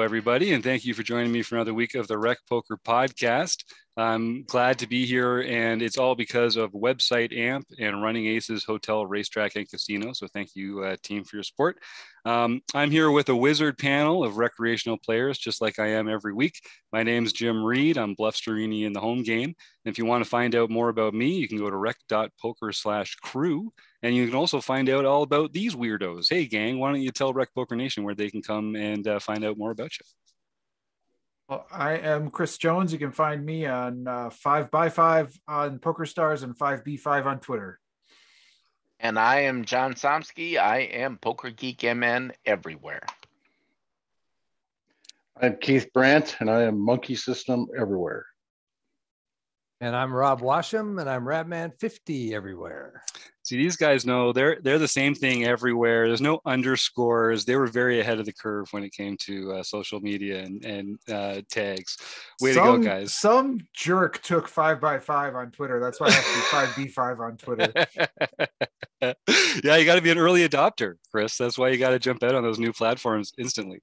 everybody, and thank you for joining me for another week of the Rec Poker Podcast. I'm glad to be here, and it's all because of Website AMP and Running Aces Hotel, Racetrack, and Casino. So thank you, team, for your support. I'm here with a wizard panel of recreational players, just like I am every week. My name's Jim Reed. I'm Bluffsterini in the home game. And if you want to find out more about me, you can go to rec.poker/crew. And you can also find out all about these weirdos. Hey, gang, why don't you tell Rec Poker Nation where they can come and find out more about you? Well, I am Chris Jones. You can find me on 5x5 on PokerStars and 5B5 on Twitter. And I am John Somsky. I am Poker Geek MN everywhere. I'm Keith Brandt, and I am Monkey System everywhere. And I'm Rob Washam, and I'm Ratman50 everywhere. See, these guys know they're the same thing everywhere. There's no underscores. They were very ahead of the curve when it came to social media and tags. Way to go, guys. Some jerk took 5x5 on Twitter. That's why I have to be 5B5 on Twitter. Yeah, you got to be an early adopter, Chris. That's why you got to jump out on those new platforms instantly.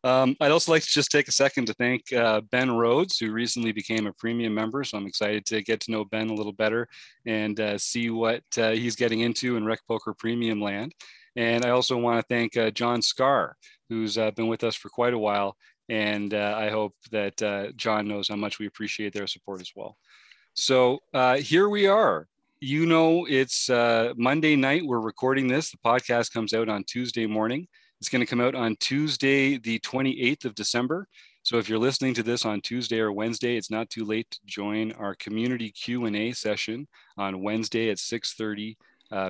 I'd also like to just take a second to thank Ben Rhodes, who recently became a premium member. So I'm excited to get to know Ben a little better and see what he's getting into in Rec Poker Premium land. And I also want to thank John Scar, who's been with us for quite a while. And I hope that John knows how much we appreciate their support as well. So here we are. You know, it's Monday night. We're recording this. The podcast comes out on Tuesday morning. It's going to come out on Tuesday, the 28th of December. So if you're listening to this on Tuesday or Wednesday, it's not too late to join our community Q&A session on Wednesday at 6:30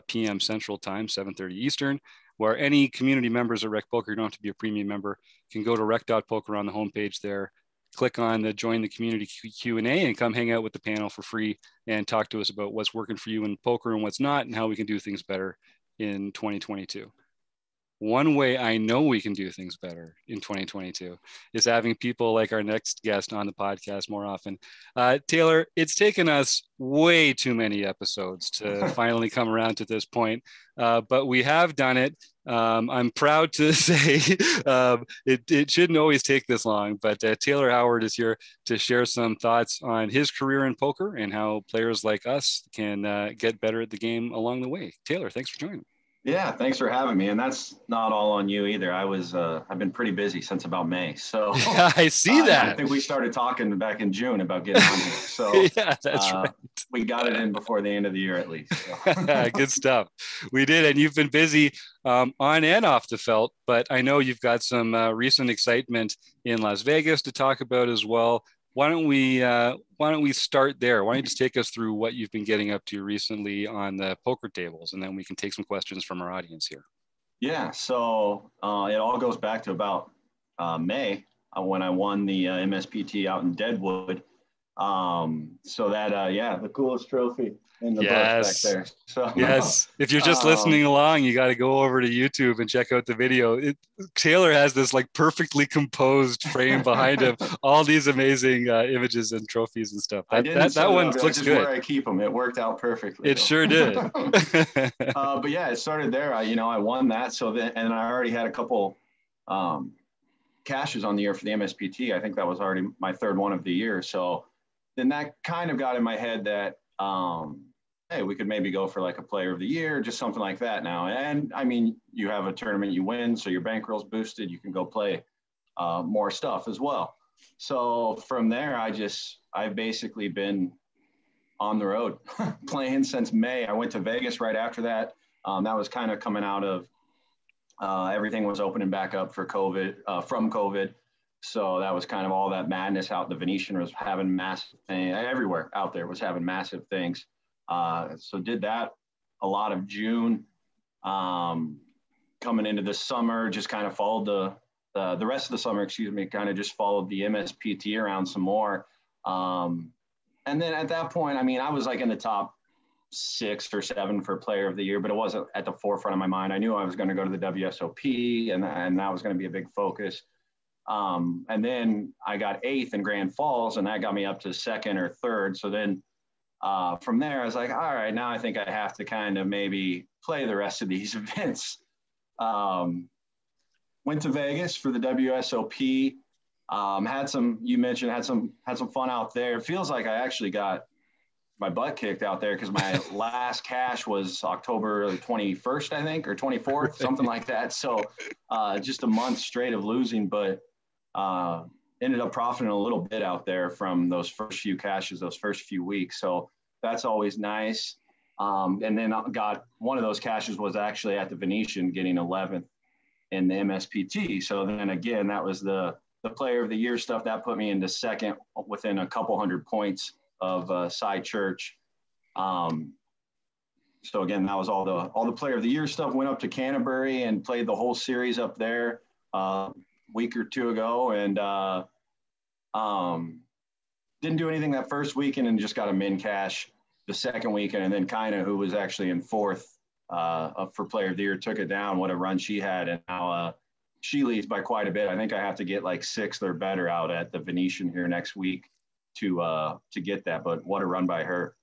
p.m. Central Time, 7:30 Eastern, where any community members of Rec Poker, you don't have to be a premium member, can go to rec.poker on the homepage there, click on the join the community Q&A and come hang out with the panel for free and talk to us about what's working for you in poker and what's not and how we can do things better in 2022. One way I know we can do things better in 2022 is having people like our next guest on the podcast more often. Taylor, it's taken us way too many episodes to finally come around to this point, but we have done it. I'm proud to say it shouldn't always take this long, but Taylor Howard is here to share some thoughts on his career in poker and how players like us can get better at the game along the way. Taylor, thanks for joining. Yeah, thanks for having me. And that's not all on you either. I've been pretty busy since about May. So yeah, I see that. I think we started talking back in June about getting on here. So yeah, that's right. We got it in before the end of the year at least. So. Good stuff. We did. And you've been busy on and off the felt, but I know you've got some recent excitement in Las Vegas to talk about as well. Why don't we start there? Why don't you just take us through what you've been getting up to recently on the poker tables, and then we can take some questions from our audience here. Yeah, so it all goes back to about May when I won the MSPT out in Deadwood. So that, the coolest trophy in the book back there. So, yes, if you're just listening along, you got to go over to YouTube and check out the video. Taylor has this like perfectly composed frame behind him, all these amazing images and trophies and stuff. That one looks good. Where I keep them, it worked out perfectly. It sure did. But yeah, it started there. I won that. So then, and I already had a couple cashes on the year for the MSPT. I think that was already my third one of the year. So then that kind of got in my head that, hey, we could maybe go for like a player of the year, just something like that now. And I mean, you have a tournament you win, so your bankroll's boosted. You can go play more stuff as well. So from there, I've basically been on the road playing since May. I went to Vegas right after that. That was kind of coming out of everything was opening back up for COVID, from COVID. So that was kind of all that madness out. The Venetian was having massive things. Everywhere out there was having massive things. So did that a lot of June. Coming into the summer, just kind of followed the rest of the summer, kind of just followed the MSPT around some more. And then at that point, I mean, I was like in the top 6 or 7 for player of the year, but it wasn't at the forefront of my mind. I knew I was going to go to the WSOP and that was going to be a big focus. And then I got 8th in Grand Falls, and that got me up to 2nd or 3rd. So then from there, I was like, all right, now I think I have to kind of maybe play the rest of these events. Went to Vegas for the WSOP, You mentioned had some fun out there. It feels like I actually got my butt kicked out there because my last cash was October 21st, I think, or 24th, something like that. So just a month straight of losing, but ended up profiting a little bit out there from those first few cashes, those first few weeks. So that's always nice. And then got one of those cashes was actually at the Venetian, getting 11th in the MSPT. So then again, that was the player of the year stuff that put me into second within a couple hundred points of Cy Church. So again, that was all the player of the year stuff. Went up to Canterbury and played the whole series up there a week or two ago, and didn't do anything that first weekend and just got a min cash the second weekend. And then Kina, who was actually in fourth up for player of the year, took it down. What a run she had. And now she leads by quite a bit. I think I have to get like sixth or better out at the Venetian here next week to get that, but what a run by her.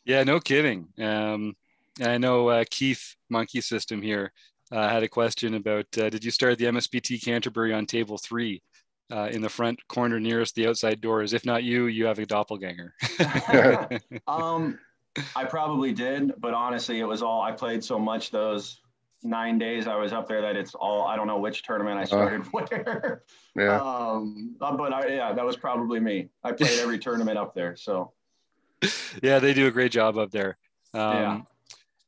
Yeah, no kidding. I know Keith Monkey System here had a question about did you start the MSPT Canterbury on table 3 in the front corner nearest the outside doors? If not you, you have a doppelganger. I probably did, but honestly, it was all, I played so much those 9 days I was up there that it's all, I don't know which tournament I started where. Yeah. Yeah, that was probably me. I played every tournament up there. So yeah, they do a great job up there. Yeah.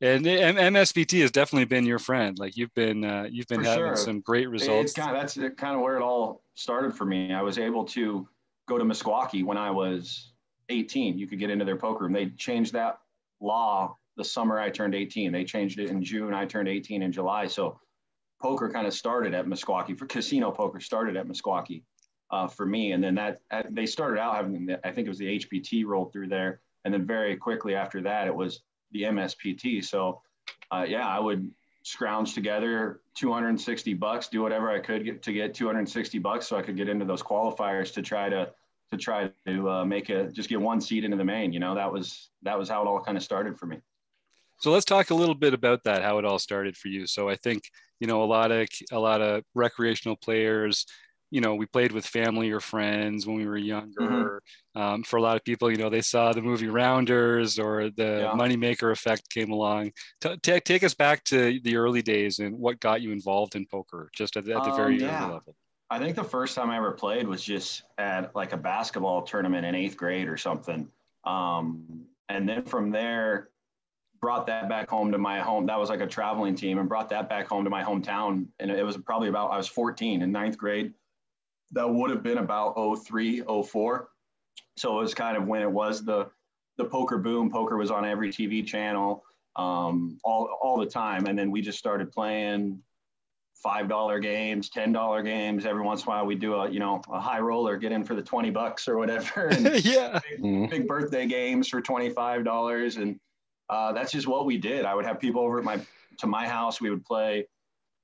And MSPT has definitely been your friend. Like you've been For having sure. some great results. That's kind of where it all started for me. I was able to go to Meskwaki when I was 18. You could get into their poker room. They changed that law the summer I turned 18. They changed it in June. I turned 18 in July. So poker kind of started at Meskwaki. For casino poker started at Meskwaki for me. And then they started out having, I think it was the HPT rolled through there. And then very quickly after that, it was the MSPT. So yeah, I would scrounge together $260, do whatever I could to get $260 so I could get into those qualifiers to try to just get one seat into the main. You know, that was how it all kind of started for me. So let's talk a little bit about that, how it all started for you. So I think, you know, a lot of recreational players, you know, we played with family or friends when we were younger. Mm-hmm. For a lot of people, you know, they saw the movie Rounders or the Moneymaker Effect came along. Take us back to the early days and what got you involved in poker, just at the very early level. I think the first time I ever played was just at like a basketball tournament in 8th grade or something. And then from there, brought that back home to my home. That was like a traveling team, and brought that back home to my hometown. And it was probably I was 14 in 9th grade. That would have been about 03, 04. So it was kind of when it was the poker boom. Poker was on every TV channel all the time. And then we just started playing $5 games, $10 games. Every once in a while we do a high roller, get in for the $20 or whatever. And big birthday games for $25. And that's just what we did. I would have people over to my house. We would play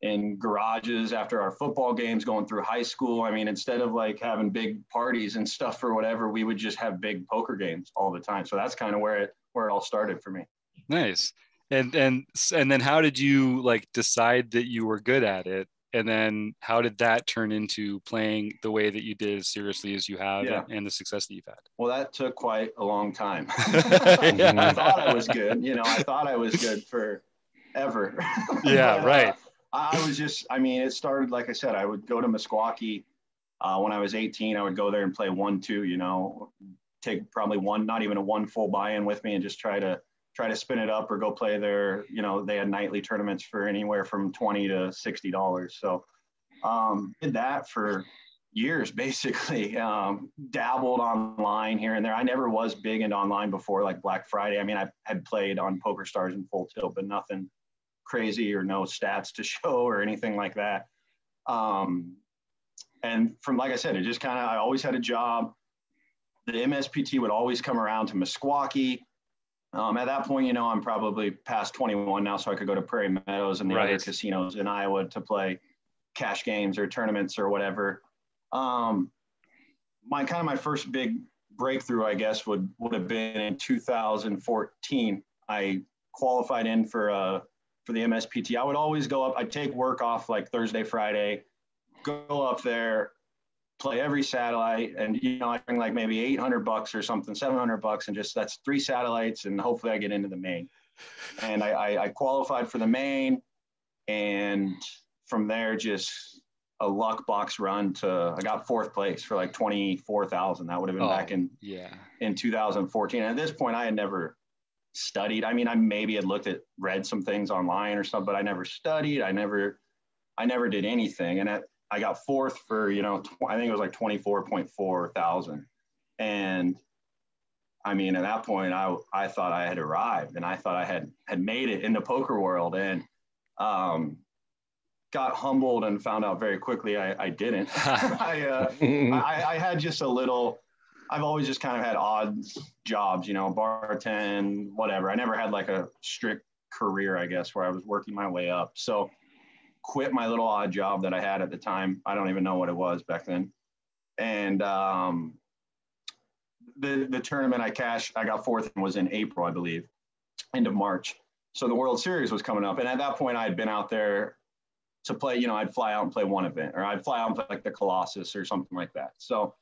in garages after our football games going through high school. I mean, instead of like having big parties and stuff or whatever, we would just have big poker games all the time. So that's kind of where it all started for me. Nice. And then how did you like decide that you were good at it? And then how did that turn into playing the way that you did as seriously as you have and the success that you've had? Well, that took quite a long time. I thought I was good. You know, I thought I was good forever. Yeah, but, right. I was just, I mean, it started, like I said, I would go to Meskwaki when I was 18. I would go there and play 1-2, you know, take probably not even a full buy-in with me and just try to spin it up or go play their, you know, they had nightly tournaments for anywhere from $20 to $60. So did that for years, basically. Dabbled online here and there. I never was big into online before, like Black Friday. I mean, I had played on Poker Stars and Full Tilt, but nothing crazy or no stats to show or anything like that. And from, like I said, it just I always had a job. The MSPT would always come around to Meskwaki. At that point, you know, I'm probably past 21 now, so I could go to Prairie Meadows and the other casinos in Iowa to play cash games or tournaments or whatever. My first big breakthrough, I guess, would have been in 2014. I qualified in for the MSPT. I would always go up. I'd take work off like Thursday, Friday, go up there, play every satellite, and I bring like maybe $800 or something, $700, and just that's 3 satellites, and hopefully I get into the main. And I qualified for the main, and from there just a luck box run to I got 4th place for like 24,000. That would have been back in 2014. And at this point, I had never studied. I mean, I maybe had read some things online or something, but I never studied. I never did anything. And I got 4th for, I think it was like 24.4 thousand. And I mean, at that point, I thought I had arrived, and I thought I had made it in the poker world, and got humbled and found out very quickly I didn't. I had just a little. I've always just kind of had odd jobs, bartend, whatever. I never had like a strict career, I guess, where I was working my way up. So quit my little odd job that I had at the time. I don't even know what it was back then. And the tournament I got 4th and was in April, I believe, end of March. So the World Series was coming up. And at that point I had been out there to play, I'd fly out and play one event, or I'd fly out and play like the Colossus or something like that. So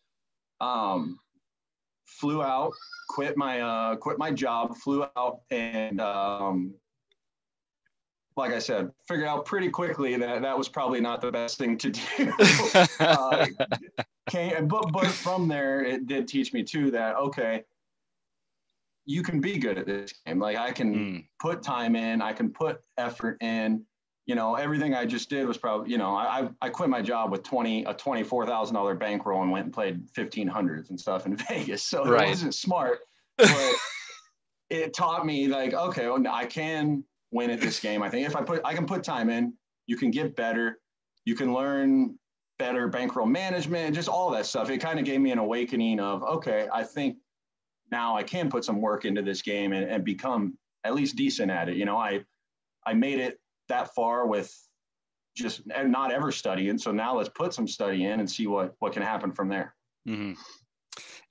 flew out, quit my job, flew out, and like I said, figured out pretty quickly that was probably not the best thing to do. But from there, it did teach me too that, okay, you can be good at this game. Like I can put time in, I can put effort in. Everything I just did was probably, I quit my job with a $24,000 bankroll and went and played 1500s and stuff in Vegas. So it wasn't smart, but it taught me like, okay, well, I can win at this game. I think if I can put time in, you can get better. You can learn better bankroll management, just all that stuff. It kind of gave me an awakening of, okay, I think now I can put some work into this game and become at least decent at it. I made it that far with just not ever studying. So now let's put some study in and see what can happen from there. Mm-hmm.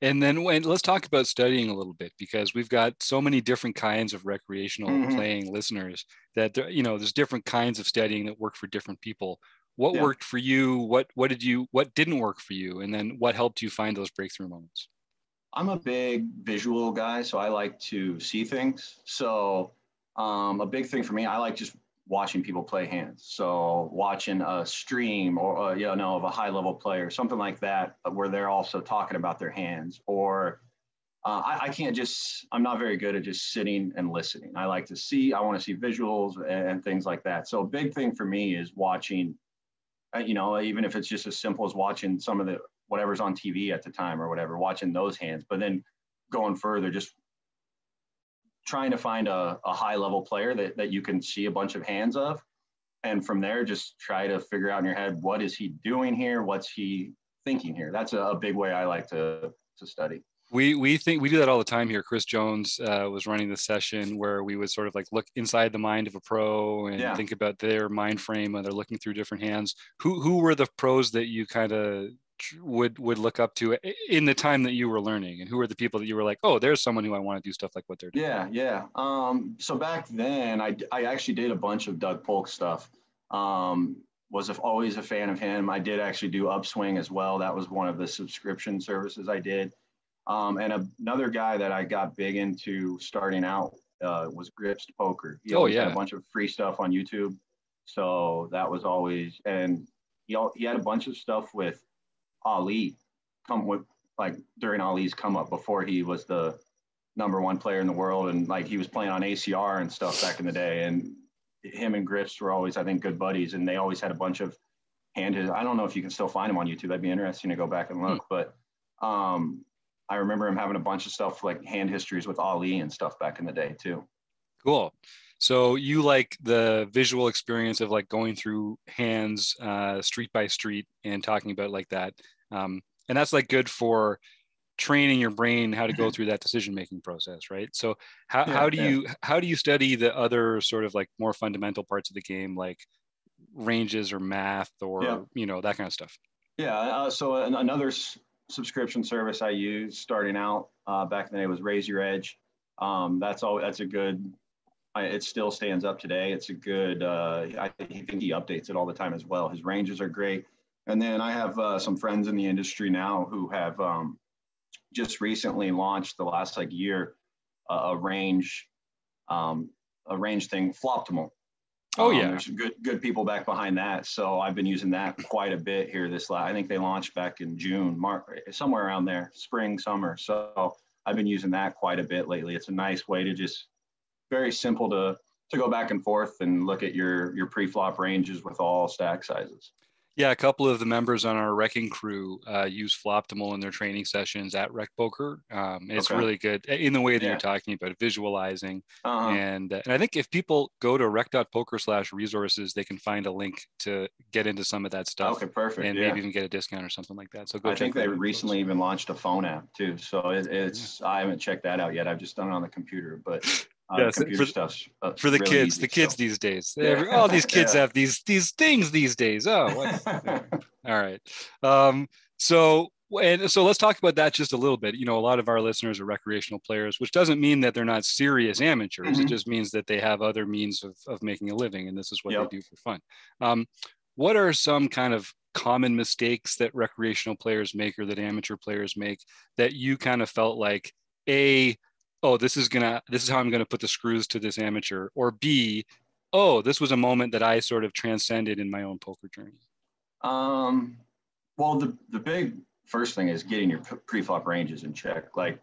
And then let's talk about studying a little bit, because we've got so many different kinds of recreational playing listeners that there's different kinds of studying that work for different people. What worked for you? What didn't work for you? And then what helped you find those breakthrough moments? I'm a big visual guy, so I like to see things. So a big thing for me, I like just watching people play hands. So watching a stream or of a high level player, something like that, where they're also talking about their hands. Or I'm not very good at just sitting and listening. I want to see visuals and things like that. So a big thing for me is watching, even if it's just as simple as watching some of the whatever's on TV at the time or whatever, watching those hands, but then going further, just trying to find a high level player that you can see a bunch of hands of. And from there, just try to figure out in your head, what is he doing here? What's he thinking here? That's a big way I like to study. We do that all the time here. Chris Jones was running the session where we would sort of like look inside the mind of a pro and think about their mind frame when they're looking through different hands. Who were the pros that you kind of would look up to in the time that you were learning, and who were the people that you were like, oh, there's someone who I want to do stuff like what they're doing? So back then I actually did a bunch of Doug Polk stuff. Was always a fan of him. I did actually do Upswing as well. That was one of the subscription services I did. And another guy that I got big into starting out was Grips Poker. He had a bunch of free stuff on YouTube. So that was always, and he had a bunch of stuff with Ali during Ali's come up before he was the #1 player in the world. And like he was playing on ACR and stuff back in the day. And him and Grips were always, I think, good buddies. And they always had a bunch of I don't know if you can still find him on YouTube. That'd be interesting to go back and look. But I remember him having a bunch of stuff like hand histories with Ali and stuff back in the day too. Cool. So you like the visual experience of like going through hands street by street and talking about like that. And that's like good for training your brain how to go through that decision-making process, right? So how do you study the other sort of like more fundamental parts of the game, like ranges or math or, that kind of stuff? So another subscription service I used starting out back in the day was Raise Your Edge. That's a good, it still stands up today. It's a good, I think he updates it all the time as well. His ranges are great. And then I have some friends in the industry now who have just recently launched the last like year a range thing, Floptimal. Oh yeah. There's good people back behind that. So I've been using that quite a bit here I think they launched back in June, March, somewhere around there, spring, summer. So I've been using that quite a bit lately. It's a nice way to just very simple to go back and forth and look at your pre-flop ranges with all stack sizes. Yeah, a couple of the members on our wrecking crew use Floptimal in their training sessions at Rec Poker. It's really good in the way that you're talking about, visualizing. And I think if people go to rec.poker/resources, they can find a link to get into some of that stuff. Okay, perfect. And maybe even get a discount or something like that. So go I think they recently even launched a phone app too. So it's I haven't checked that out yet. I've just done it on the computer, but computer stuff's for the really kids, easy, these days. All these kids have these things these days. Oh, what? All right. So let's talk about that just a little bit. A lot of our listeners are recreational players, which doesn't mean that they're not serious amateurs. It just means that they have other means of making a living, and this is what they do for fun. What are some kind of common mistakes that recreational players make or that amateur players make that you kind of felt like, this is how I'm gonna put the screws to this amateur, or B, this was a moment that I sort of transcended in my own poker journey? Well, the big first thing is getting your pre-flop ranges in check. Like,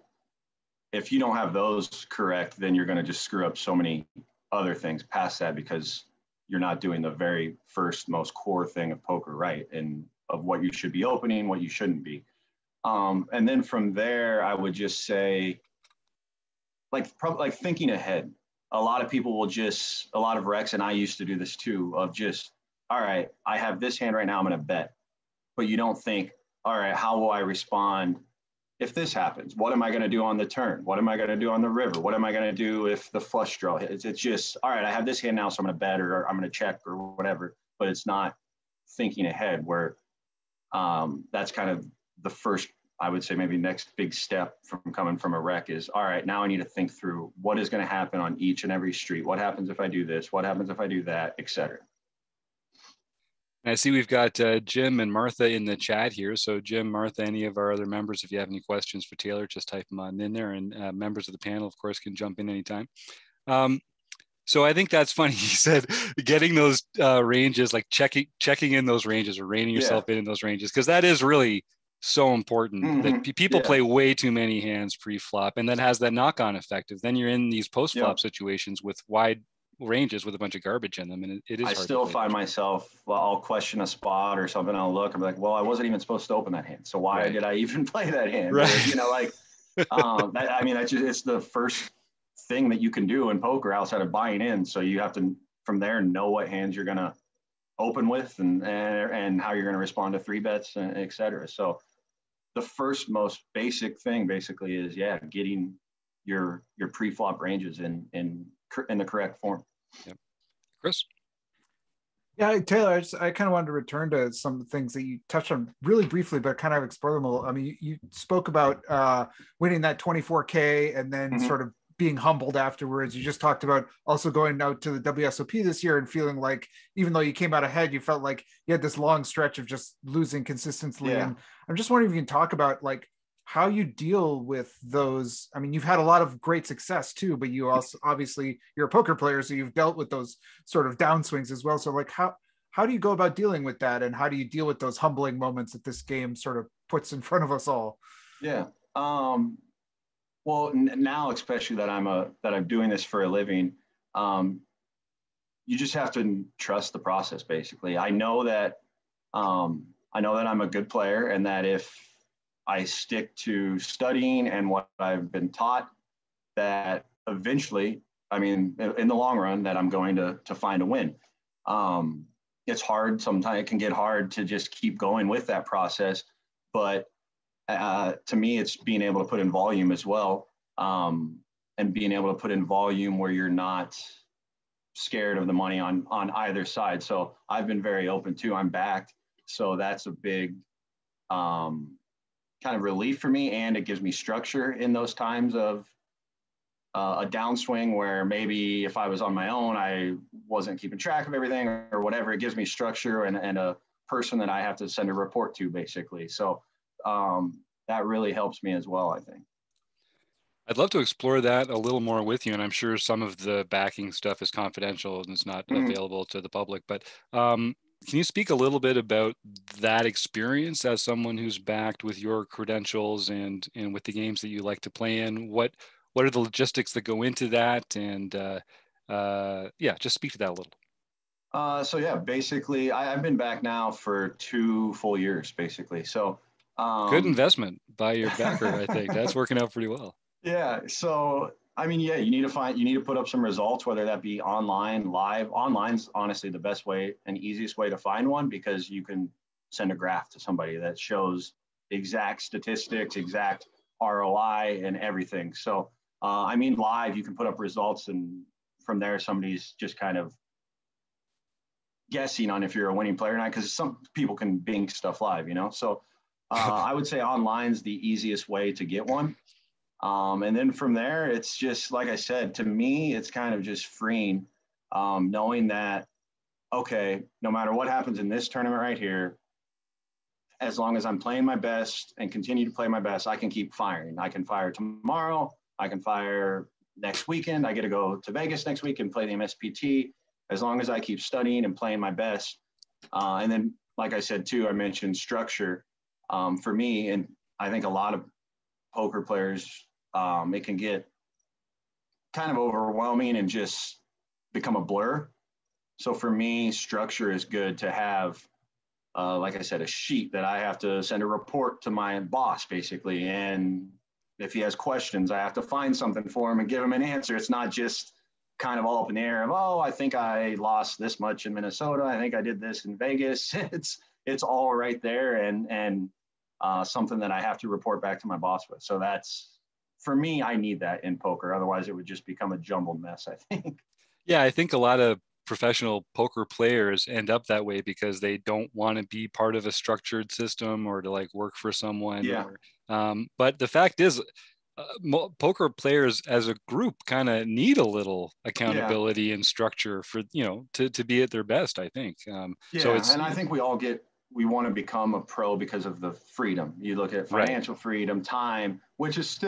if you don't have those correct, then you're going to just screw up so many other things past that, because you're not doing the very first most core thing of poker right, and of what you should be opening, what you shouldn't be. And then from there, I would just say, like thinking ahead. A lot of people will a lot of recs, and I used to do this too, of just, all right, I have this hand right now, I'm going to bet. But you don't think, all right, how will I respond if this happens? What am I going to do on the turn? What am I going to do on the river? What am I going to do if the flush draw hits? It's just, all right, I have this hand now, so I'm going to bet, or I'm going to check, or whatever. But it's not thinking ahead, where that's kind of the first, I would say, maybe next big step from coming from a rec is, all right, now I need to think through what is going to happen on each and every street. What happens if I do this? What happens if I do that, et cetera. I see we've got Jim and Martha in the chat here. So Jim, Martha, any of our other members, if you have any questions for Taylor, just type them on in there, and members of the panel, of course, can jump in anytime. So I think that's funny. He said getting those ranges, like checking in those ranges, or reining yourself in those ranges, because that is really so important. That people play way too many hands pre-flop, and that has that knock-on effect of then you're in these post-flop situations with wide ranges with a bunch of garbage in them, and it is. I still find myself, I'll question a spot or something. I'll look, I'm like, well, I wasn't even supposed to open that hand, so why did I even play that hand? Right. It's the first thing that you can do in poker outside of buying in. So you have to, from there, know what hands you're gonna open with, and how you're gonna respond to 3-bets, and et cetera. So the first most basic thing basically is getting your pre-flop ranges in the correct form. Yep. Chris? Yeah, Taylor, I kind of wanted to return to some things that you touched on really briefly, but kind of explore them a little. I mean, you spoke about winning that 24K and then sort of being humbled afterwards. You just talked about also going out to the WSOP this year and feeling like, even though you came out ahead, you felt like you had this long stretch of just losing consistently. Yeah. And I'm just wondering if you can talk about like how you deal with those. I mean, you've had a lot of great success too, but you also, obviously you're a poker player, so you've dealt with those sort of downswings as well. So like, how do you go about dealing with that? And how do you deal with those humbling moments that this game sort of puts in front of us all? Yeah. Well, now, especially that I'm doing this for a living, you just have to trust the process. Basically, I know that I'm a good player, and that if I stick to studying and what I've been taught, that eventually, I mean, in the long run, that I'm going to find a win. It's hard. Sometimes it can get hard to just keep going with that process, but to me, it's being able to put in volume as well, and being able to put in volume where you're not scared of the money on either side. So I've been very open too. I'm backed, so that's a big kind of relief for me, and it gives me structure in those times of a downswing where maybe if I was on my own, I wasn't keeping track of everything or whatever. It gives me structure and a person that I have to send a report to, basically. So that really helps me as well, I think. I'd love to explore that a little more with you, and I'm sure some of the backing stuff is confidential and it's not available to the public. But can you speak a little bit about that experience as someone who's backed with your credentials and with the games that you like to play in? What are the logistics that go into that? And yeah, just speak to that a little. So yeah, basically, I've been back now for 2 full years, basically. So good investment by your backer, I think. That's working out pretty well. Yeah. So, I mean, yeah, you need to put up some results, whether that be online, live. Online's honestly the best way and easiest way to find one, because you can send a graph to somebody that shows exact statistics, exact ROI and everything. So, I mean, live, you can put up results, and from there, somebody's just kind of guessing on if you're a winning player or not, because some people can bing stuff live, you know? So I would say online's the easiest way to get one. And then from there, it's just, like I said, to me, it's kind of just freeing, knowing that, okay, no matter what happens in this tournament right here, as long as I'm playing my best and continue to play my best, I can keep firing. I can fire tomorrow. I can fire next weekend. I get to go to Vegas next week and play the MSPT, as long as I keep studying and playing my best. And then, like I said, too, I mentioned structure. For me, and I think a lot of poker players, it can get kind of overwhelming and just become a blur. So for me, structure is good to have, like I said, a sheet that I have to send a report to my boss, basically. And if he has questions, I have to find something for him and give him an answer. It's not just kind of all up in the air of, oh, I think I lost this much in Minnesota. I think I did this in Vegas. It's all right there, and something that I have to report back to my boss with. So that's, for me, I need that in poker. Otherwise, it would just become a jumbled mess, I think. Yeah, I think a lot of professional poker players end up that way because they don't want to be part of a structured system or to like work for someone. Yeah. But the fact is, poker players as a group kind of need a little accountability and structure for, to be at their best, I think. So and I think we want to become a pro because of the freedom. You look at financial freedom, time, which is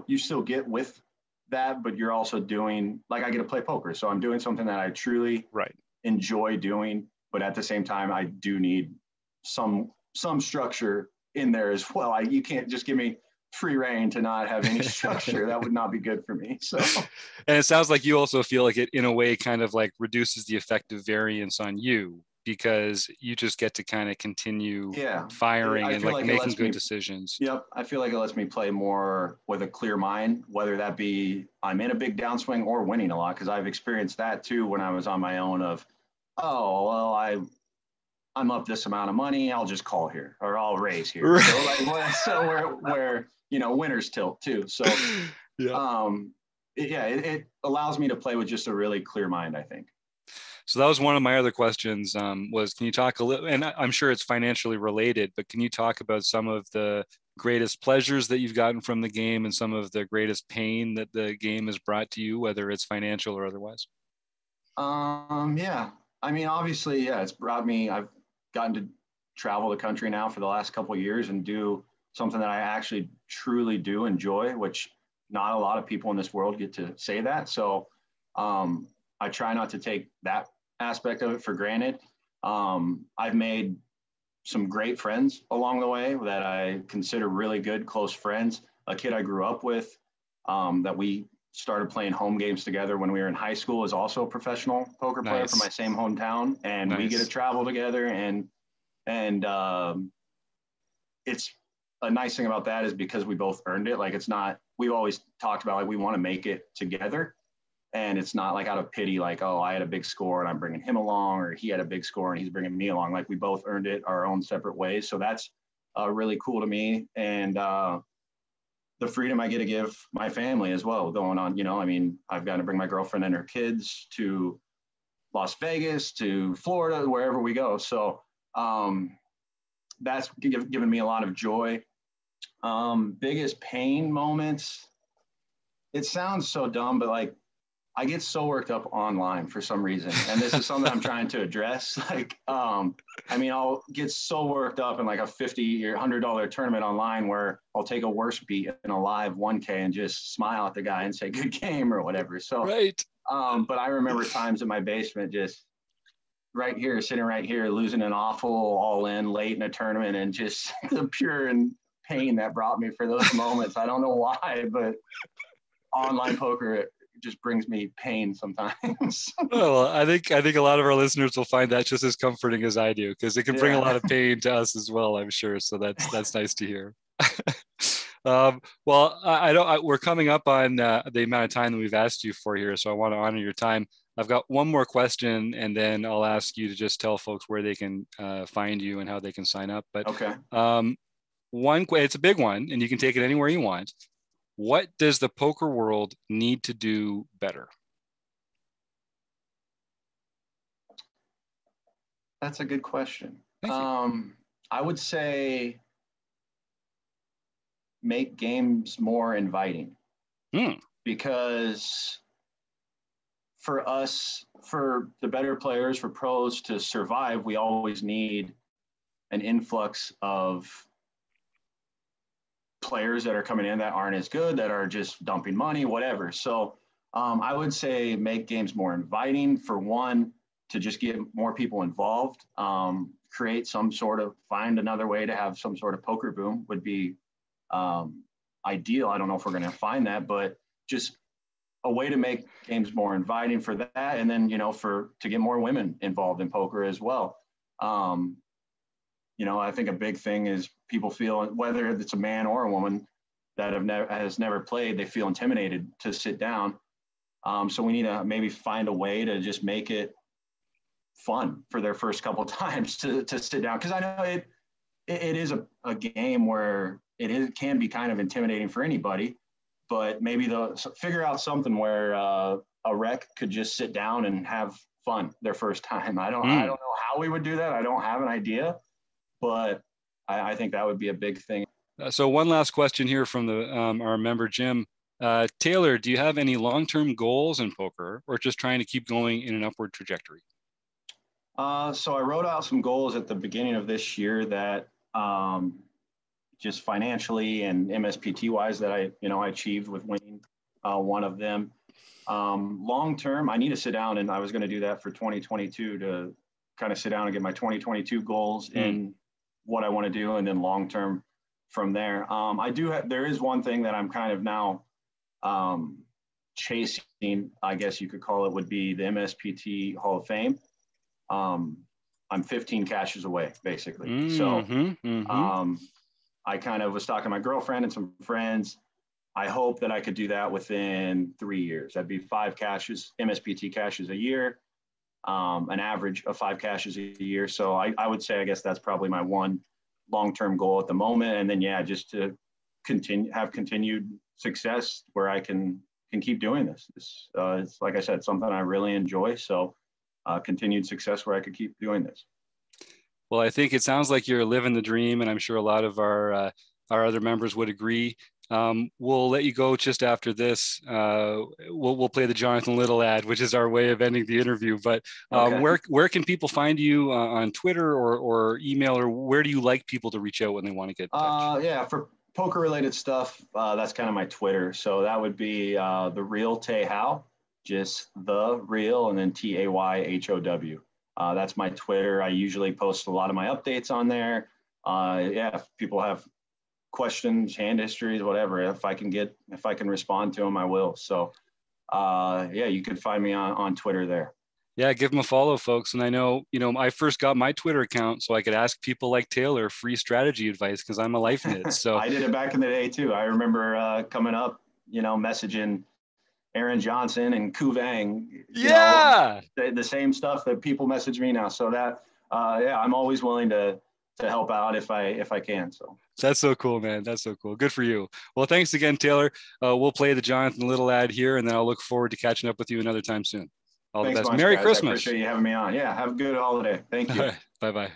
you still get with that, but you're also doing, like, I get to play poker. So I'm doing something that I truly enjoy doing, but at the same time, I do need some structure in there as well. You can't just give me free reign to not have any structure. That would not be good for me. So, and it sounds like you also feel like it in a way kind of like reduces the effective variance on you, because you just get to kind of continue firing and like making good decisions. Yep. I feel like it lets me play more with a clear mind, whether that be I'm in a big downswing or winning a lot. Cause I've experienced that too when I was on my own of, oh, well, I'm up this amount of money. I'll just call here or I'll raise here. Right. So where winners tilt too. So it allows me to play with just a really clear mind, I think. So that was one of my other questions, was can you talk a little, and I'm sure it's financially related, but can you talk about some of the greatest pleasures that you've gotten from the game and some of the greatest pain that the game has brought to you, whether it's financial or otherwise? Yeah. I mean, obviously, it's brought me, I've gotten to travel the country now for the last couple of years and do something that I actually truly do enjoy, which not a lot of people in this world get to say that. So I try not to take that aspect of it for granted. I've made some great friends along the way that I consider really good, close friends. A kid I grew up with that we started playing home games together when we were in high school is also a professional poker player from my same hometown. And we get to travel together. And it's a nice thing about that is because we both earned it. Like, it's not, we've always talked about, like, we want to make it together. And it's not like out of pity, like, oh, I had a big score and I'm bringing him along, or he had a big score and he's bringing me along. Like, we both earned it our own separate ways. So that's really cool to me. And the freedom I get to give my family as well going on, I mean, I've got to bring my girlfriend and her kids to Las Vegas, to Florida, wherever we go. So that's given me a lot of joy. Biggest pain moments. It sounds so dumb, but like, I get so worked up online for some reason, and this is something I'm trying to address. Like, I mean, I'll get so worked up in like a $50 or $100 tournament online where I'll take a worse beat in a live 1K and just smile at the guy and say good game or whatever. So, right. But I remember times in my basement just right here, sitting right here, losing an awful all in late in a tournament, and just the pure and pain that brought me for those moments. I don't know why, but online poker just brings me pain sometimes. Well, I think a lot of our listeners will find that just as comforting as I do, because it can bring a lot of pain to us as well, I'm sure. So that's nice to hear. Well, we're coming up on the amount of time that we've asked you for here, so I want to honor your time. I've got one more question, and then I'll ask you to just tell folks where they can find you and how they can sign up. But okay. It's a big one, and you can take it anywhere you want. What does the poker world need to do better? That's a good question. I would say make games more inviting. Because for us, for the better players, for pros to survive, we always need an influx of players that are coming in that aren't as good, that are just dumping money, whatever. So I would say make games more inviting, for one, to just get more people involved, create some sort of, find another way to have some sort of poker boom would be ideal. I don't know if we're going to find that, but just a way to make games more inviting for that. And then, to get more women involved in poker as well. I think a big thing is people feel, whether it's a man or a woman that has never played, they feel intimidated to sit down. So we need to maybe find a way to just make it fun for their first couple of times to sit down. Because I know it is a game where it can be kind of intimidating for anybody, but maybe they'll figure out something where a rec could just sit down and have fun their first time. I don't know how we would do that. I don't have an idea. But I think that would be a big thing. So one last question here from our member, Jim. Taylor, do you have any long-term goals in poker, or just trying to keep going in an upward trajectory? So I wrote out some goals at the beginning of this year that just financially and MSPT wise that I achieved with winning one of them. Long-term, I need to sit down, and I was going to do that for 2022 to kind of sit down and get my 2022 goals and what I want to do, and then long-term from there. There is one thing that I'm kind of now chasing, I guess you could call it, would be the MSPT Hall of Fame. I'm 15 cashes away, basically. So I kind of was talking to my girlfriend and some friends. I hope that I could do that within 3 years. That'd be 5 cashes, MSPT cashes a year. An average of 5 cashes a year. So I would say, I guess that's probably my one long-term goal at the moment. And then, just to have continued success where I can keep doing this. It's, like I said, something I really enjoy. So continued success where I could keep doing this. Well, I think it sounds like you're living the dream, and I'm sure a lot of our other members would agree. We'll let you go just after this. We'll play the Jonathan Little ad, which is our way of ending the interview. But where can people find you on Twitter or email, or where do you like people to reach out when they want to get in touch? For poker related stuff, that's kind of my Twitter. So that would be the real Tay How, just the real, and then TAYHOW. That's my Twitter. I usually post a lot of my updates on there. If people have questions, hand histories, whatever, if I can respond to them, I will. So you can find me on Twitter there. Yeah, give them a follow, folks. And I know, I first got my Twitter account so I could ask people like Taylor free strategy advice, because I'm a life nit. So I did it back in the day too. I remember coming up, messaging Aaron Johnson and Ku Vang, the same stuff that people message me now. So that, I'm always willing to help out if I can. So that's so cool, man. That's so cool. Good for you. Well, thanks again, Taylor. We'll play the Jonathan Little ad here, and then I'll look forward to catching up with you another time soon. Thanks the best. Much, Merry guys. Christmas. I appreciate you having me on. Yeah, have a good holiday. Thank you. Bye-bye.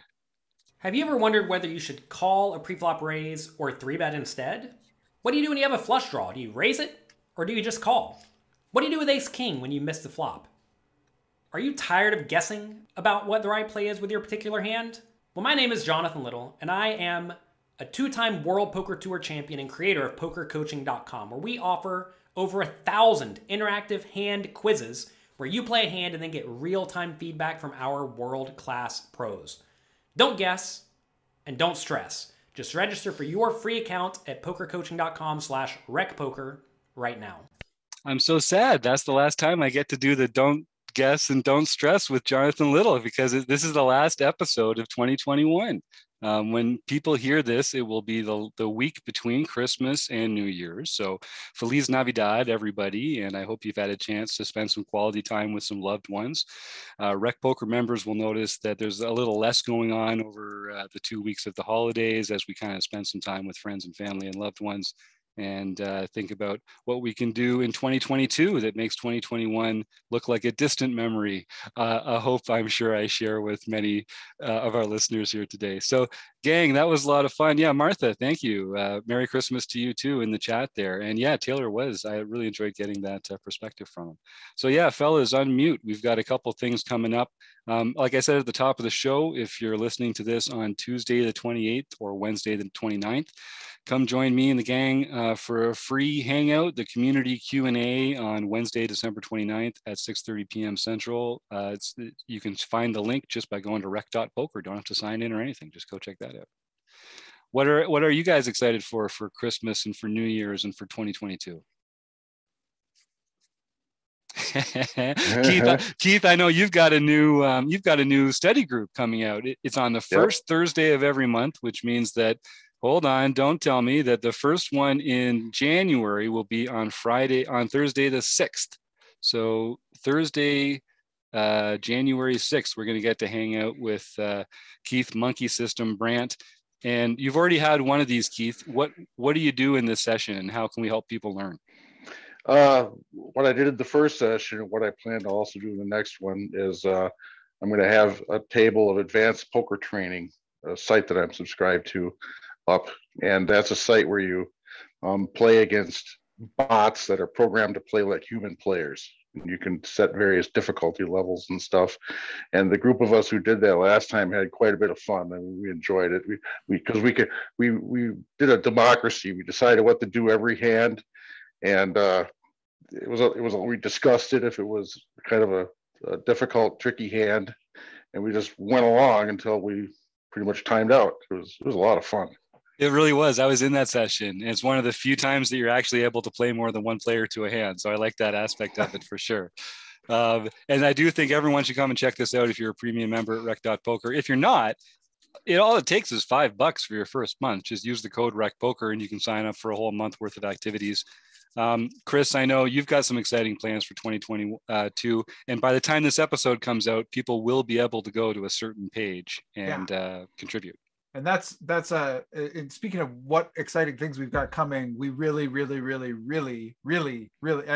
Have you ever wondered whether you should call a preflop raise or 3-bet instead? What do you do when you have a flush draw? Do you raise it, or do you just call? What do you do with ace king when you miss the flop? Are you tired of guessing about what the right play is with your particular hand? Well, my name is Jonathan Little, and I am a 2-time World Poker Tour champion and creator of PokerCoaching.com, where we offer over 1,000 interactive hand quizzes where you play a hand and then get real-time feedback from our world-class pros. Don't guess and don't stress. Just register for your free account at PokerCoaching.com/recpoker right now. I'm so sad. That's the last time I get to do the don't guess and don't stress with Jonathan Little, because this is the last episode of 2021. When people hear this, it will be the week between Christmas and New Year's. So Feliz Navidad, everybody. And I hope you've had a chance to spend some quality time with some loved ones. Rec Poker members will notice that there's a little less going on over the 2 weeks of the holidays, as we kind of spend some time with friends and family and loved ones, and think about what we can do in 2022 that makes 2021 look like a distant memory. A hope I'm sure I share with many of our listeners here today. So gang, that was a lot of fun. Yeah, Martha, thank you. Merry Christmas to you too in the chat there. And yeah, Taylor I really enjoyed getting that perspective from him. So yeah, fellas, unmute. We've got a couple things coming up. Like I said at the top of the show, if you're listening to this on Tuesday the 28th or Wednesday the 29th, come join me and the gang for a free hangout, the community Q&A on Wednesday, December 29th at 6:30 p.m. Central. You can find the link just by going to rec.poker. Don't have to sign in or anything. Just go check that out. What are you guys excited for Christmas and for New Year's and for 2022? Keith, I know you've got a new study group coming out. It's on the first Thursday of every month, which means that, hold on, don't tell me that the first one in January will be on Thursday the 6th. So Thursday, January 6th, we're going to get to hang out with Keith, Monkey System, Brandt. And you've already had one of these, Keith. What do you do in this session, and how can we help people learn? What I did in the first session and what I plan to also do in the next one is I'm going to have a table of advanced poker training, a site that I'm subscribed to, up. And that's a site where you play against bots that are programmed to play like human players. You can set various difficulty levels and stuff. And the group of us who did that last time had quite a bit of fun. I mean, we enjoyed it. We did a democracy. We decided what to do every hand. And we discussed it if it was kind of a difficult, tricky hand. And we just went along until we pretty much timed out. It was a lot of fun. It really was. I was in that session. It's one of the few times that you're actually able to play more than one player to a hand. So I like that aspect of it for sure. And I do think everyone should come and check this out if you're a premium member at rec.poker. If you're not, all it takes is $5 for your first month. Just use the code RECPOKER and you can sign up for a whole month worth of activities. Chris, I know you've got some exciting plans for 2022. And by the time this episode comes out, people will be able to go to a certain page and contribute. And that's and speaking of what exciting things we've got coming, we really, I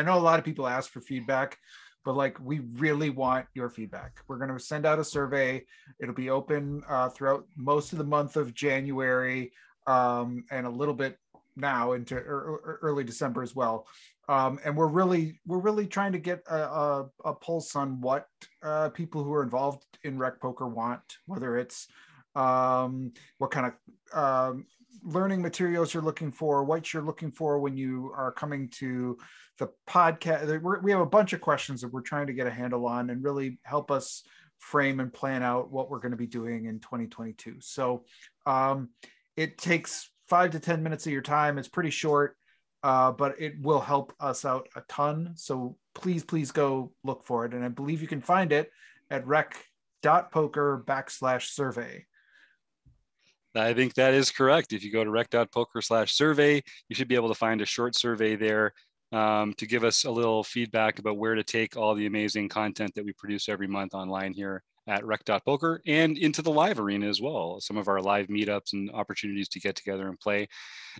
know a lot of people ask for feedback, but like, we really want your feedback. We're going to send out a survey. It'll be open throughout most of the month of January and a little bit now into early December as well. And we're really trying to get a pulse on what people who are involved in rec poker want, whether it's what kind of learning materials you're looking for, what you're looking for when you are coming to the podcast. We have a bunch of questions that we're trying to get a handle on and really help us frame and plan out what we're going to be doing in 2022. So it takes 5 to 10 minutes of your time. It's pretty short, but it will help us out a ton. So please go look for it. And I believe you can find it at rec.poker/survey. I think that is correct. If you go to rec.poker/survey, you should be able to find a short survey there to give us a little feedback about where to take all the amazing content that we produce every month online here at rec.poker and into the live arena as well. Some of our live meetups and opportunities to get together and play.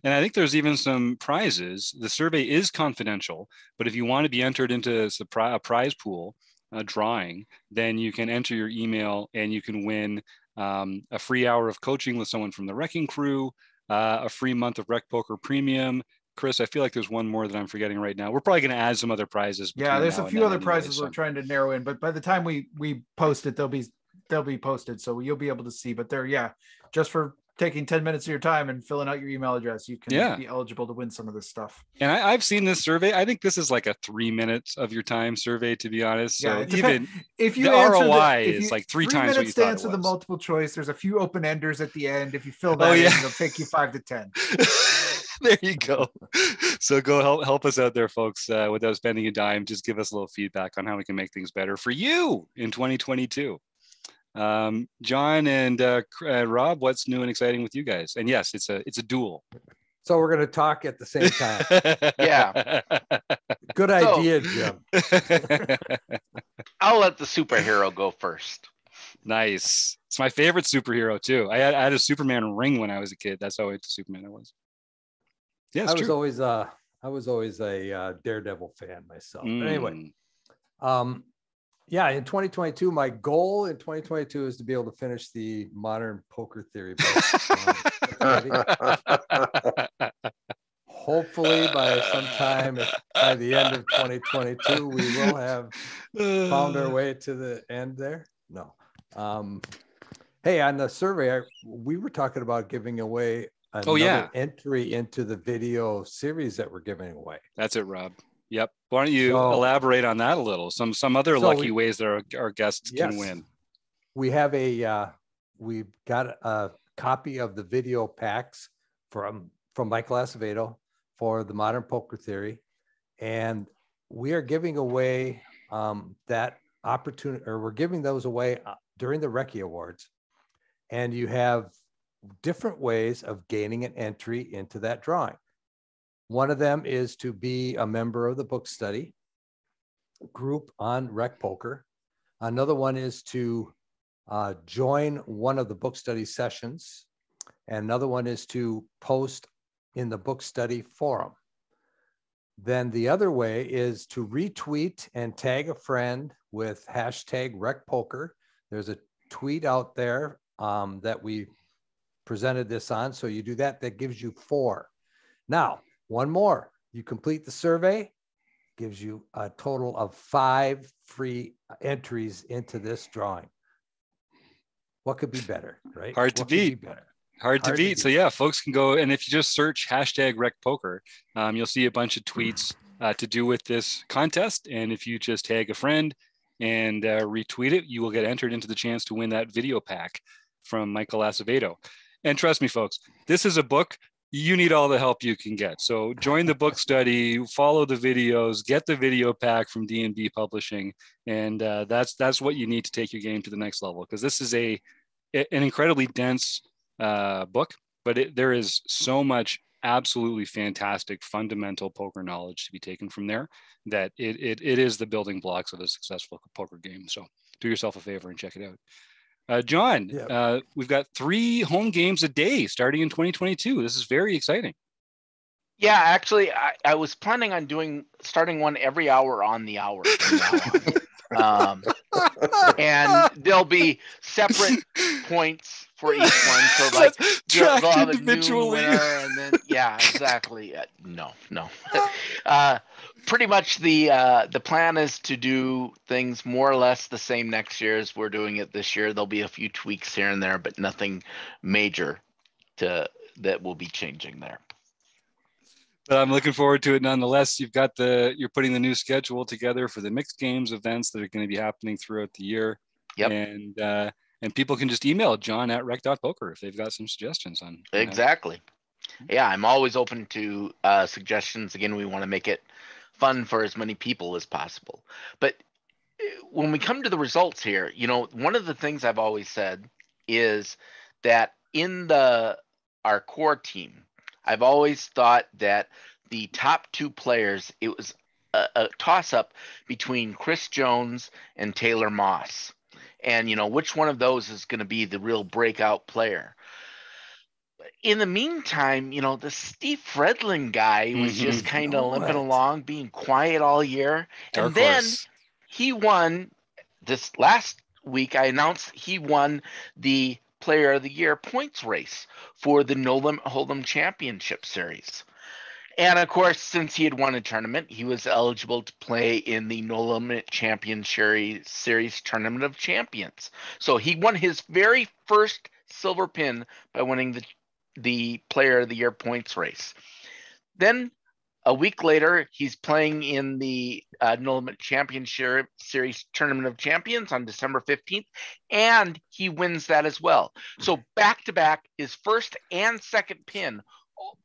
And I think there's even some prizes. The survey is confidential, but if you want to be entered into a prize pool drawing, then you can enter your email and you can win a free hour of coaching with someone from the Wrecking Crew, a free month of Rec Poker Premium, Chris, I feel like there's one more that I'm forgetting right now. We're probably going to add some other prizes. Yeah, there's a few other prizes so. we're trying to narrow in, but by the time we post it, they'll be posted, so you'll be able to see. But they're just for taking 10 minutes of your time and filling out your email address, you can be eligible to win some of this stuff. And I've seen this survey. I think this is like a 3 minutes of your time survey, to be honest. So even if you the ROI is like three times what you thought it was. The multiple choice, there's a few open enders at the end. If you fill that in, it'll take you 5 to 10. There you go. So go help us out there, folks, without spending a dime. Just give us a little feedback on how we can make things better for you in 2022. John and Rob, what's new and exciting with you guys? And yes, it's a duel. So we're going to talk at the same time. Yeah. Good idea, Jim. I'll let the superhero go first. Nice. It's my favorite superhero too. I had a Superman ring when I was a kid. That's how into Superman I was. Yeah, I was always a Daredevil fan myself. But anyway, in 2022, my goal in 2022 is to be able to finish the Modern Poker Theory book. Hopefully by the end of 2022, we will have found our way to the end there. No. Hey, on the survey, we were talking about giving away another entry into the video series that we're giving away. That's it, Rob. Yep. Why don't you elaborate on that a little? Some other lucky ways that our guests can win. We have we've got a copy of the video packs from Michael Acevedo for the Modern Poker Theory, and we are giving away that opportunity, or we're giving those away during the Recce Awards, and you have different ways of gaining an entry into that drawing. One of them is to be a member of the book study group on Rec Poker. Another one is to join one of the book study sessions. And another one is to post in the book study forum. Then the other way is to retweet and tag a friend with hashtag Rec Poker. There's a tweet out there that we presented this on. So you do that, that gives you 4. Now, one more, you complete the survey, gives you a total of 5 free entries into this drawing. What could be better, right? Hard to beat. Hard to beat. So yeah, folks can go, and if you just search hashtag Rec Poker, you'll see a bunch of tweets to do with this contest. And if you just tag a friend and retweet it, you will get entered into the chance to win that video pack from Michael Acevedo. And trust me, folks, this is a book. You need all the help you can get. So join the book study, follow the videos, get the video pack from D&B Publishing. And that's what you need to take your game to the next level, because this is an incredibly dense book, but there is so much absolutely fantastic fundamental poker knowledge to be taken from there that it is the building blocks of a successful poker game. So do yourself a favor and check it out. John, we've got 3 home games a day starting in 2022. This is very exciting. Yeah, actually, I was planning on starting one every hour on the hour from now on. And there'll be separate points for each one. So like they'll have a new winner, and then exactly. No. Pretty much the plan is to do things more or less the same next year as we're doing it this year. There'll be a few tweaks here and there, but nothing major that will be changing there. But I'm looking forward to it nonetheless. You're putting the new schedule together for the mixed games events that are going to be happening throughout the year. Yep. And people can just email John at rec.poker if they've got some suggestions on. Exactly. Yeah, I'm always open to suggestions. Again, we want to make it fun for as many people as possible. But when we come to the results here, one of the things I've always said is that in our core team, I've always thought that the top 2 players, it was a toss-up between Chris Jones and Taylor Moss. And, which one of those is going to be the real breakout player? In the meantime, the Steve Fredlin guy was just kind of limping along, being quiet all year. Dark and then horse. He won this last week. I announced he won the Player of the Year points race for the No Limit Hold'em Championship Series. And of course, since he had won a tournament, he was eligible to play in the No Limit Champion Series Tournament of Champions. So he won his very first silver pin by winning the Player of the Year points race. Then a week later, he's playing in the No Limit Champion Series Tournament of Champions on December 15th, and he wins that as well. So back-to-back, his first and second pin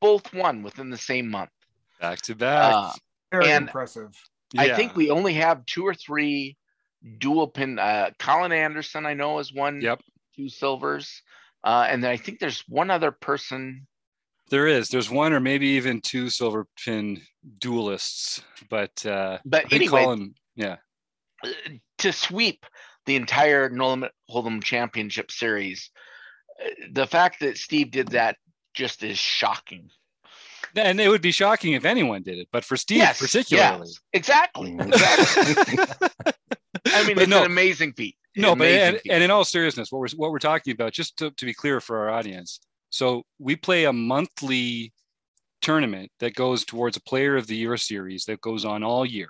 both won within the same month. Back to back. Very impressive. I think we only have 2 or 3 dual pin. Colin Anderson, I know, has won 2 silvers. And then I think there's one other person. There's one or maybe even 2 silver pin duelists, but anyway, Colin, to sweep the entire No Limit Hold'em Championship Series, the fact that Steve did that just is shocking. And it would be shocking if anyone did it, but for Steve particularly. Yes, exactly. I mean, it's an amazing feat. And in all seriousness, what we're talking about, just to be clear for our audience, so we play a monthly tournament that goes towards a Player of the Year series that goes on all year.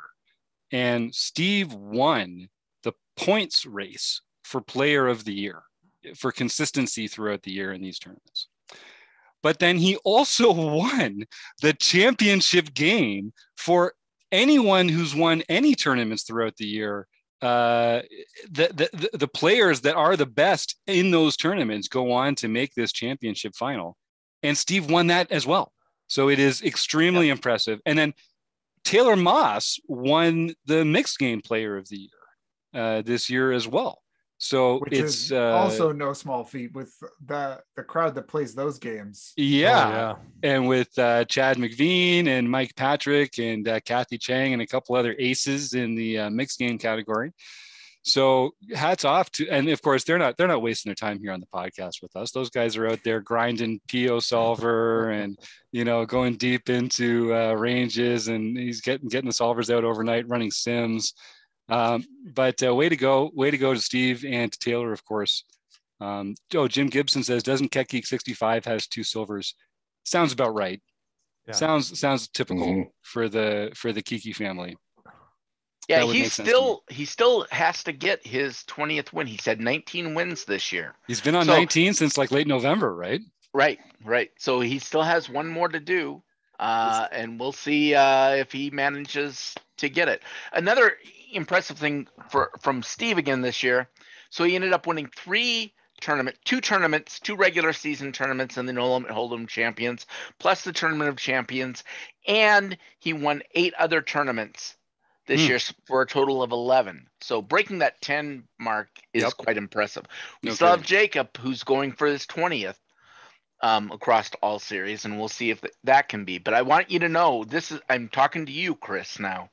And Steve won the points race for Player of the Year for consistency throughout the year in these tournaments. But then he also won the championship game for anyone who's won any tournaments throughout the year. The players that are the best in those tournaments go on to make this championship final. And Steve won that as well. So it is extremely impressive. And then Taylor Moss won the mixed game Player of the Year this year as well. So which is also no small feat with the crowd that plays those games. And with Chad McVean and Mike Patrick and Kathy Chang and a couple other aces in the mixed game category. So hats off to, and of course they're not wasting their time here on the podcast with us. Those guys are out there grinding PO solver and going deep into ranges, and he's getting the solvers out overnight running sims. But way to go to Steve and to Taylor, of course. Jim Gibson says, doesn't Keck Geek 65 has 2 silvers? Sounds about right. Sounds typical for the Kiki family. Yeah, he still has to get his 20th win. He said 19 wins this year. He's been on 19 since like late November, right? Right. So he still has one more to do. And we'll see if he manages to get it. Another impressive thing from Steve again this year. So he ended up winning 2 tournaments, 2 regular season tournaments in the No Limit Hold'em Champions, plus the Tournament of Champions, and he won 8 other tournaments this year for a total of 11. So breaking that 10 mark is quite impressive. We still have Jacob, who's going for his 20th. Across all series, and we'll see if that can be. But I want you to know, I'm talking to you, Chris, now.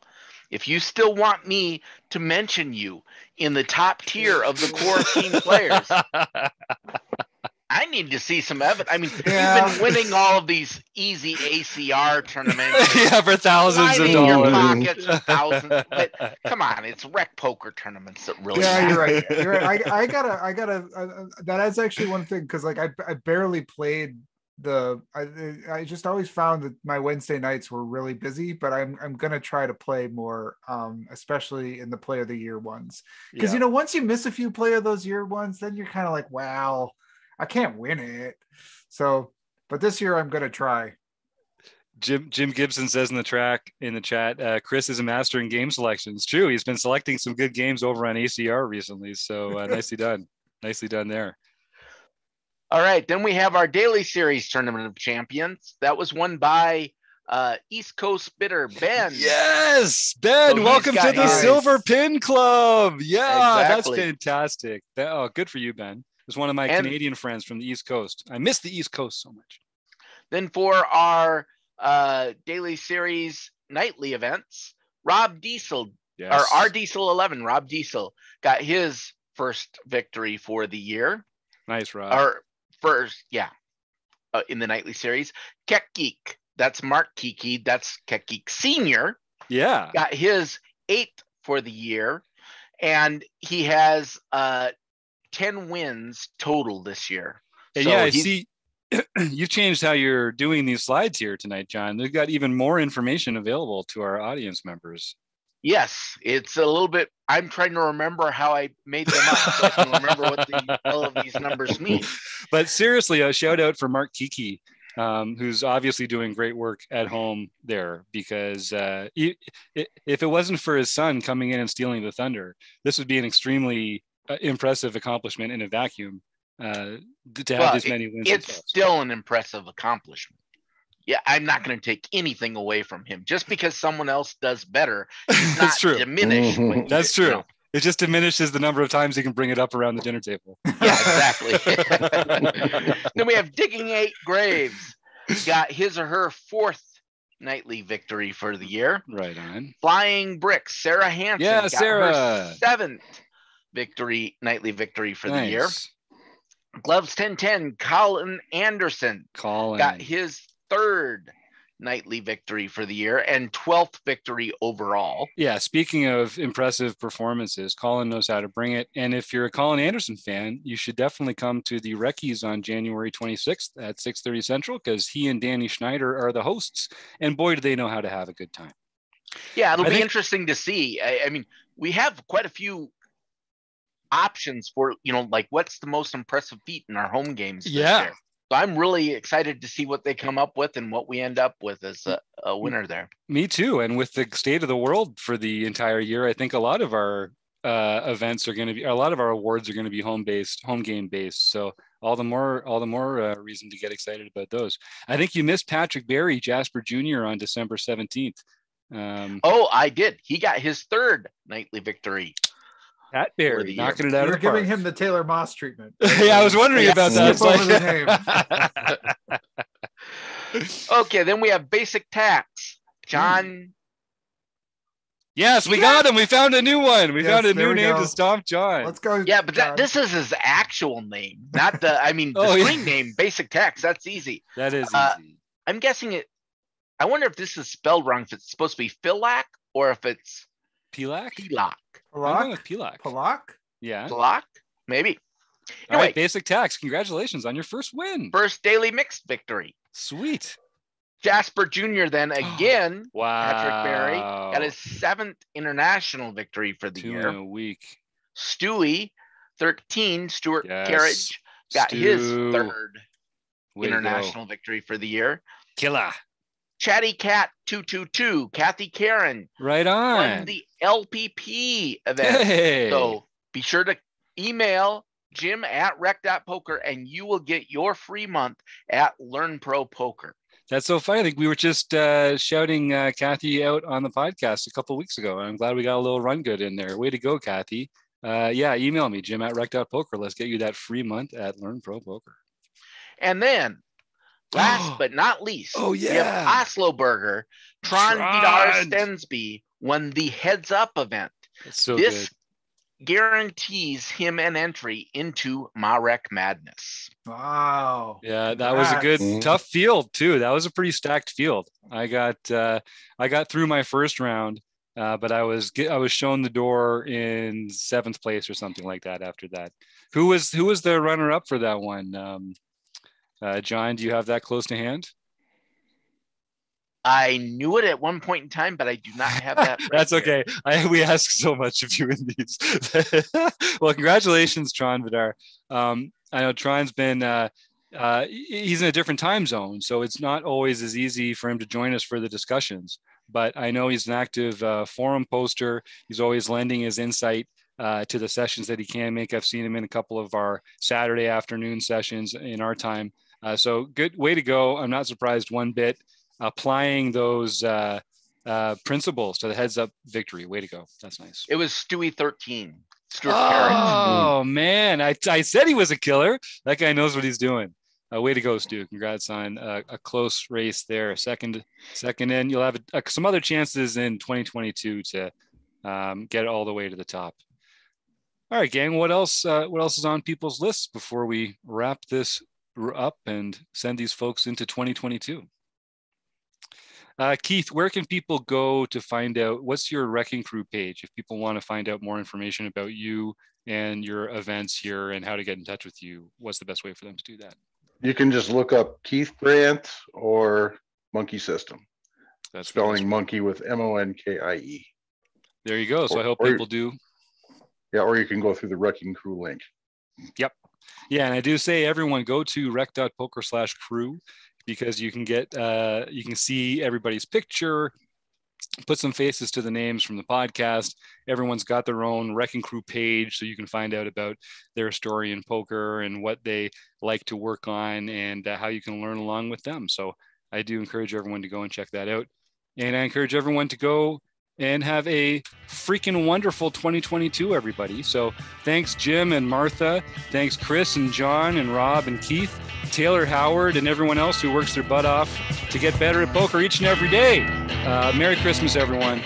If you still want me to mention you in the top tier of the core team players, I need to see some evidence. I mean, you've been winning all of these easy ACR tournaments. For thousands of dollars. Your pockets for thousands. But come on, it's rec poker tournaments that really matter. You're right. I gotta. That is actually one thing, because like I barely played I just always found that my Wednesday nights were really busy, but I'm gonna try to play more, especially in the Play of the Year ones, because once you miss a few Play of those Year ones, then you're kind of like, wow, I can't win it. So, but this year I'm gonna try. Jim Gibson says in the chat, Chris is a master in game selection. It's true. He's been selecting some good games over on ACR recently. So nicely done. Nicely done there. All right. Then we have our daily series Tournament of Champions. That was won by East Coast Bidder Ben. Yes, Ben. So welcome to the Silver Pin Club. Yeah, exactly. That's fantastic. Good for you, Ben. It's one of my Canadian friends from the East Coast. I miss the East Coast so much. Then for our daily series nightly events, Rob Diesel, or our Diesel 11, Rob Diesel got his first victory for the year. Nice, Rob. Our first, in the nightly series. Keck Geek, that's Mark Kiki, that's Keck Geek Senior. Yeah. Got his 8th for the year, and he has 10 wins total this year. And so I see you've changed how you're doing these slides here tonight, John. They've got even more information available to our audience members. Yes, it's a little bit. I'm trying to remember how I made them up so I can remember what all of these numbers mean. But seriously, a shout out for Mark Kiki, who's obviously doing great work at home there, because if it wasn't for his son coming in and stealing the thunder, this would be an extremely impressive accomplishment in a vacuum. To have this many wins. It's still an impressive accomplishment. Yeah, I'm not going to take anything away from him. Just because someone else does better does not That's true. diminish. That's true. You know. It just diminishes the number of times you can bring it up around the dinner table. Yeah, exactly. Then we have Digging 8 Graves. Got his or her 4th nightly victory for the year. Right on. Flying Bricks. Sarah Hansen. Yeah, got Sarah. her 7th nightly victory for the year. Gloves 1010. Colin Anderson. Got his 3rd nightly victory for the year and 12th victory overall. Yeah, speaking of impressive performances, Colin knows how to bring it. And if you're a Colin Anderson fan, you should definitely come to the Recce's on January 26th at 6:30 Central, because he and Danny Schneider are the hosts. And boy, do they know how to have a good time. Yeah, it'll be interesting to see. I mean, we have quite a few options for, like what's the most impressive feat in our home games this year. So I'm really excited to see what they come up with and what we end up with as a winner there. Me too. And with the state of the world for the entire year, I think a lot of our events are going to be, a lot of our awards are going to be home game based. So all the more reason to get excited about those. I think you missed Patrick Barry, Jasper Jr. on December 17th. I did. He got hhis 3rd nightly victory. Pat Barry, knocking it out of the park. You're giving him the Taylor Moss treatment. Yeah, I was wondering about that. The name. Okay, then we have Basic Tax. John. Yes, we got him. We found a new one. We found a new name to stomp John. Let's go. Yeah, but this is his actual name, not the screen name, Basic Tax. That's easy. That is easy. I'm guessing it. I wonder if this is spelled wrong, if it's supposed to be Philac or if it's Pilac. Palak? Pilac. Palak? Yeah. Palak? Maybe. Anyway, all right, Basic Tax. Congratulations on your first win. First daily mixed victory. Sweet. Jasper Jr. then again. Wow. Patrick Barry got his 7th international victory for the year. 2 in a week. Stewie, 13. Stuart Carriage got his 3rd international victory for the year. Killer. Chatty Cat 222, Kathy Karen. Right on. Won the LPP event. Hey. So be sure to email jim@rec.poker and you will get your free month at Learn Pro Poker. That's so funny. I think we were just shouting Kathy out on the podcast a couple of weeks ago. I'm glad we got a little run good in there. Way to go, Kathy. Email me, jim@rec.poker. Let's get you that free month at Learn Pro Poker. And then last but not least, we have Oslo Burger. Tron Vidar Stensby won the Heads Up event. That's so this good. Guarantees him an entry into Marek Madness. Wow. Yeah, that was a good, tough field too. That was a pretty stacked field. I got through my first round, but I was shown the door in 7th place or something like that after that. Who was the runner up for that one? John, do you have that close to hand? I knew it at one point in time, but I do not have that. Right That's here. okay. We ask so much of you in these. Well, congratulations, Tron Vidar. I know Tron's been, he's in a different time zone, so it's not always as easy for him to join us for the discussions. But I know he's an active forum poster. He's always lending his insight to the sessions that he can make. I've seen him in a couple of our Saturday afternoon sessions in our time. So good way to go. I'm not surprised one bit. Applying those principles to the Heads Up victory. Way to go. That's nice. It was Stewie 13. Oh, man. I said he was a killer. That guy knows what he's doing. Way to go, Stu. Congrats on a close race there. Second in. You'll have some other chances in 2022 to get it all the way to the top. All right, gang. What else is on people's lists before we wrap this up and send these folks into 2022? Keith, where can people go to find out, what's your Wrecking Crew page if people want to find out more information about you and your events here and how to get in touch with you? What's the best way for them to do that? You can just look up Keith Brandt or Monkey System. That's spelling monkey with MONKIE. There you go. So I hope people do. Yeah, or you can go through the Wrecking Crew link. Yep. Yeah, and I do say everyone go to rec.poker/crew because you can get you can see everybody's picture, put some faces to the names from the podcast. Everyone's got their own Wrecking Crew page, so you can find out about their story in poker and what they like to work on and how you can learn along with them. So I do encourage everyone to go and check that out. And I encourage everyone to go and have a freaking wonderful 2022, everybody. So thanks, Jim and Martha. Thanks, Chris and John and Rob and Keith, Taylor, Howard, and everyone else who works their butt off to get better at poker each and every day. Merry Christmas, everyone.